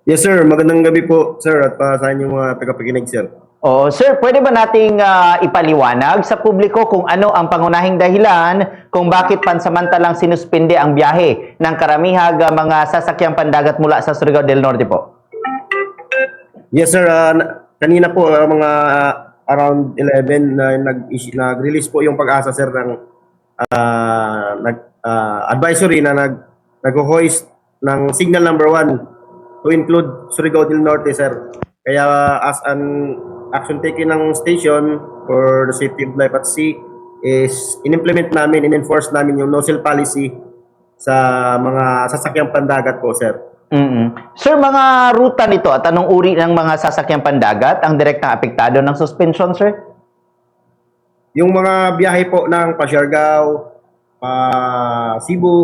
Yes sir, magandang gabi po sir at sa inyong mga tagapakinig sir. Oh, sir, pwede ba nating ipaliwanag sa publiko kung ano ang pangunahing dahilan kung bakit pansamantalang sinuspinde ang biyahe ng karamihang mga sasakyang pandagat mula sa Surigao del Norte po? Yes sir, kanina po mga around 11 na nag-release po yung Pag-asa sir ng advisory na nag-hoist ng signal number 1 to include Surigao del Norte sir. Kaya as an action taken ng station for the safety of life at sea is in-implement namin, in-enforce namin yung no-sail policy sa mga sasakyang pandagat po sir. Sir, mga ruta nito at anong uri ng mga sasakyang pandagat ang direktang apektado ng suspension, sir? Yung mga biyahe po ng pa-Siargao, pa-Cebu,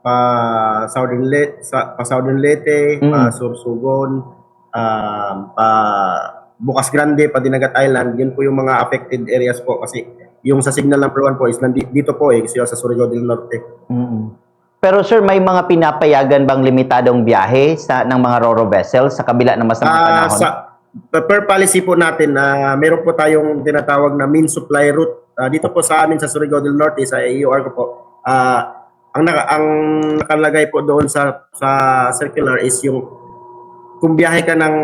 pa-Southern Leyte, pa-Sorsogon, pa-Bukas Grande, pa-Dinagat Island, yun po yung mga affected areas po kasi yung sa signal number 1 po is dito po kasi sa Surigao del Norte. Pero sir, may mga pinapayagan bang limitadong biyahe ng mga ro-ro vessels sa kabila ng masamang panahon? Per policy po natin, meron po tayong tinatawag na main supply route. Dito po sa amin sa Surigao del Norte, sa AUR ko po, ang nakalagay po doon sa circular is yung kung biyahe ka ng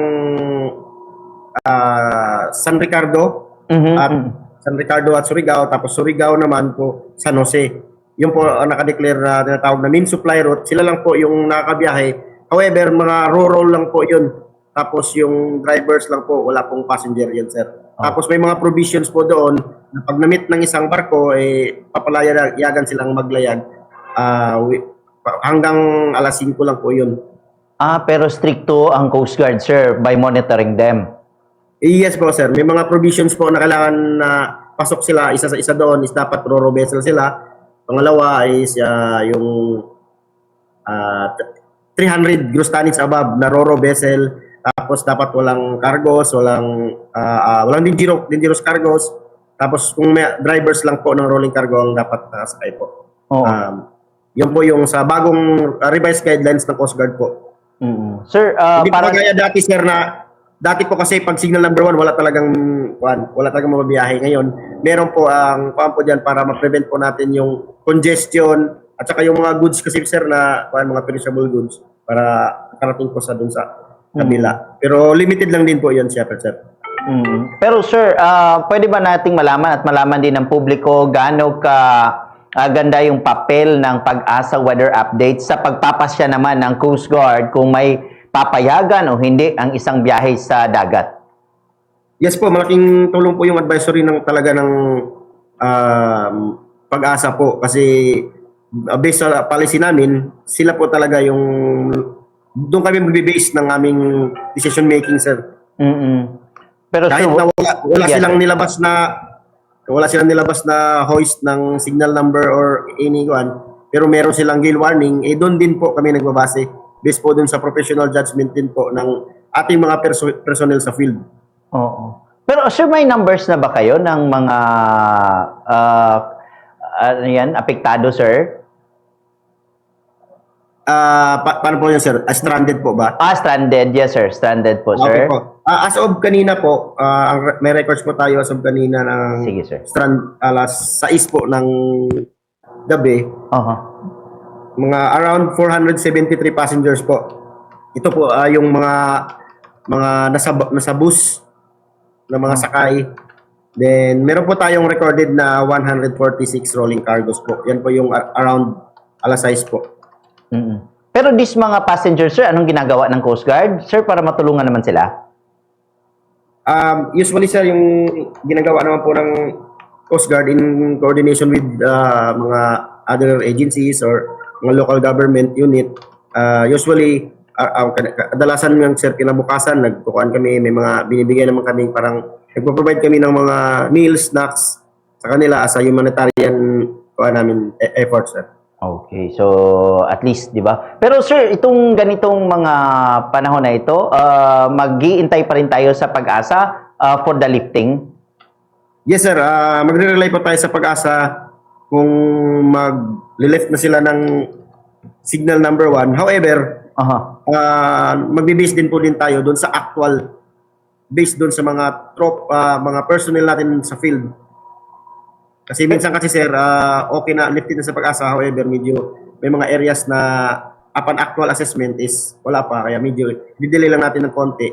San Ricardo at Surigao, tapos Surigao naman po San Jose. Yun po nakadeclare na tinatawag na main supply route. Sila lang po yung nakakabiyahe. However, mga ro-roll lang po yun. Tapos yung drivers lang po, wala pong passenger yun, sir. Tapos may mga provisions po doon na pag na-meet ng isang barko, papalayagan silang maglayag. Hanggang alas 5 lang po yun. Pero stricto ang Coast Guard, sir, by monitoring them. Yes po, sir. May mga provisions po na kailangan na pasok sila. Isa sa isa doon is dapat ro-ro vessel sila. Pangalawa is yung 300 gross tonnage above na ro-ro vessel. Tapos dapat walang cargos, walang dangerous cargos. Tapos kung may drivers lang po ng rolling cargo ang dapat sakay po. Yun po yung sa bagong revised guidelines ng Coast Guard po. Sir, hindi po kagaya dati sir dati po kasi pag signal number 1 wala talagang mababiyahe. Ngayon, meron po ang po diyan para ma-prevent po natin yung congestion at saka yung mga goods kasi sir na mga perishable goods para makarating po sa dun sa kabila. Pero limited lang din po 'yon sir. Pero sir, pwede ba nating malaman din ng publiko gaano ka ganda yung papel ng Pag-asa weather update sa pagpapasya naman ng Coast Guard kung may papayagan o hindi ang isang biyahe sa dagat? Yes po, malaking tulong po yung advisory talaga ng Pag-asa po kasi based sa policy namin, sila po talaga yung doon kami magbe-base ng aming decision making sir. Pero kahit na wala silang nilabas na hoist ng signal number or any one, pero meron silang gale warning, doon din po kami nagbabase based po dun sa professional judgment din po ng ating mga personnel sa field. Oo. Pero sir, may numbers na ba kayo ng mga apektado, sir? Paano po yun, sir? Stranded po ba? Stranded. Yes, sir. Stranded po, sir. Okay po. As of kanina po, may records po tayo as of kanina ng sige, sir. Alas 6 po ng gabi. Mga around 473 passengers po. Ito po yung mga nasa bus na mga sakay. Then meron po tayong recorded na 146 rolling cargos po. Yan po yung around alas 6 po. Pero these mga passengers, sir, anong ginagawa ng Coast Guard? Sir, para matulungan naman sila? Usually, sir, yung ginagawa naman po ng Coast Guard in coordination with mga other agencies or mga local government unit, usually, kadalasan yung sir, kinabukasan, nagkukuhan kami, may mga binibigay naman kami, parang nagpo-provide kami ng mga meals, snacks sa kanila as a humanitarian namin effort, sir. Okay, so at least, di ba? Pero sir, itong ganitong mga panahon na ito, mag-iintay pa rin tayo sa Pag-asa for the lifting? Yes, sir. Magre-rely po tayo sa Pag-asa kung mag-lift na sila ng signal number 1. However, magbe-base din po din tayo doon sa actual, based doon sa mga mga personnel natin sa field. Kasi minsan kasi sir, okay na lifted na sa Pag-asa, however medyo may mga areas na upon actual assessment is wala pa, kaya medyo didelay lang natin ng konti.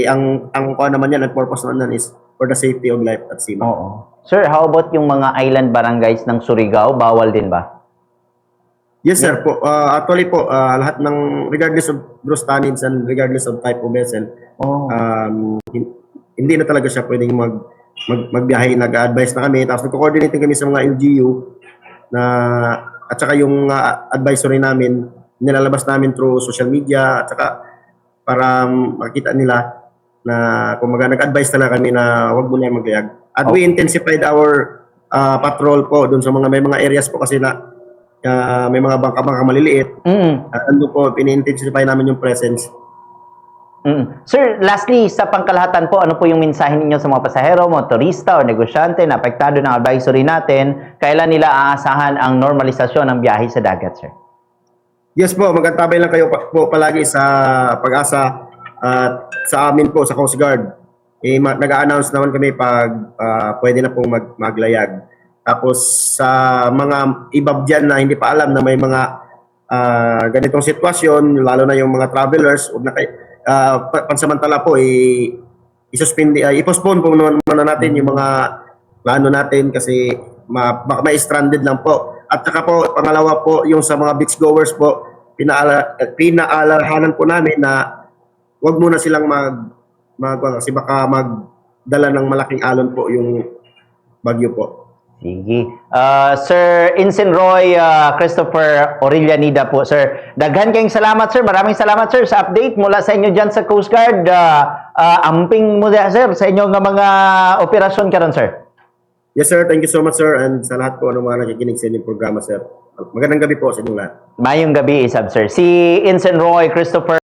Ang naman yan, ang purpose naman is for the safety of life at sea. Oo. Sir, how about yung mga island barangays ng Surigao? Bawal din ba? Yes sir po. Actually po, lahat ng regardless of gross tonnage and regardless of type of vessel, hindi na talaga siya pwedeng magbiyahe. Nag-advise na kami, tapos nagko-coordinate kami sa mga LGU na at saka yung advisory namin nilalabas namin through social media at saka para makita nila na kung nag-advise talaga kami na wag mo na maglayag. At we intensified our patrol po doon sa may mga areas po kasi na may mga bangka maliliit. At ando po, pini-intensify namin yung presence. Sir, lastly, sa pangkalahatan po, ano po yung mensahe ninyo sa mga pasahero, motorista o negosyante na apektado ng advisory natin? Kailan nila aasahan ang normalisasyon ng biyahe sa dagat, sir? Yes po, magkantabay lang kayo po palagi sa Pag-asa at sa amin po, sa Coast Guard. Nag-a-announce naman kami pag pwede na pong maglayag. Tapos sa mga ibab dyan na hindi pa alam na may mga ganitong sitwasyon, lalo na yung mga travelers, huwag na kayo, pansamantala po, i-postpone po muna natin yung mga plano natin kasi baka may stranded lang po. At saka po, pangalawa po, yung sa mga beachgoers po, pinaalalahanan po namin na huwag muna silang kasi baka magdala ng malaking alon po yung bagyo po. Sige. Sir Ensign Roy Christopher Orellanida po, sir. Daghan kayong salamat, sir. Maraming salamat, sir, sa update mula sa inyo dyan sa Coast Guard. Amping mo dyan, sir, sa inyong mga operasyon karon, sir. Yes, sir. Thank you so much, sir. And sa lahat po ng mga nakikinig sa inyong programa, sir. Magandang gabi po sa inyong lahat. Mayong gabi, Isab, sir. Si Ensign Roy Christopher